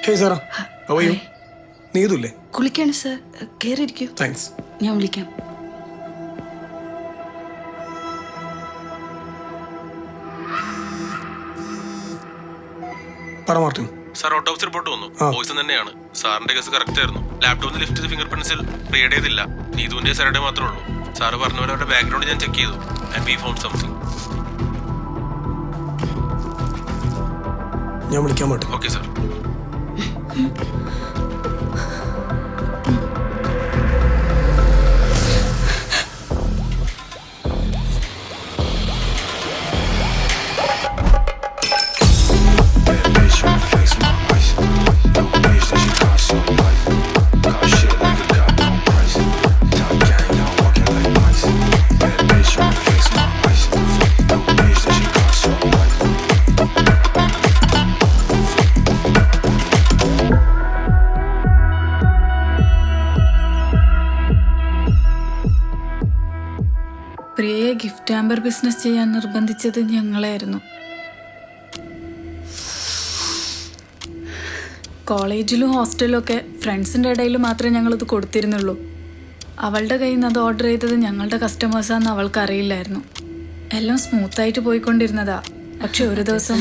Hey Sara, how are you? നീതുല്ലേ? കുളിക്കാണ് sir, കേറിയിരിക്കൂ. താങ്ക്സ്. ഞാൻ വിളിക്കാം. പറ മാർട്ടിൻ. സാർ ഓട്ടോപ്സി റിപ്പോർട്ട് വന്നു. പോയിസൺ തന്നെയാണ്. സാറിന്റെ കേസ് കറക്റ്റ് ആയിരുന്നു. ലാപ്ടോപ്പിൽ ലിഫ്റ്റ് ചെയ്ത ഫിംഗർ പ്രിന്റ്സിൽ റീഡ് ചെയ്തില്ല. നീതുവിന്റെ സാറുടെ മാത്രമേ ഉള്ളൂ. സാറ് പറഞ്ഞ പോലെ അവരുടെ ബാക്ക്ഗ്രൗണ്ട് ഞാൻ ചെക്ക് ചെയ്തു. And we found something. ഞാൻ വിളിക്കാൻ മാർട്ടിൻ. Okay sir. പ്രിയയെ ഗിഫ്റ്റ് ഹാമ്പർ ബിസിനസ് ചെയ്യാൻ നിർബന്ധിച്ചത് ഞങ്ങളായിരുന്നു. കോളേജിലും ഹോസ്റ്റലിലും ഒക്കെ ഫ്രണ്ട്സിൻ്റെ ഇടയിൽ മാത്രമേ ഞങ്ങളിത് കൊടുത്തിരുന്നുള്ളൂ. അവളുടെ കയ്യിൽ നിന്ന് അത് ഓർഡർ ചെയ്തത് ഞങ്ങളുടെ കസ്റ്റമേഴ്സാണെന്ന് അവൾക്ക് അറിയില്ലായിരുന്നു. എല്ലാം സ്മൂത്തായിട്ട് പോയിക്കൊണ്ടിരുന്നതാ. പക്ഷെ ഒരു ദിവസം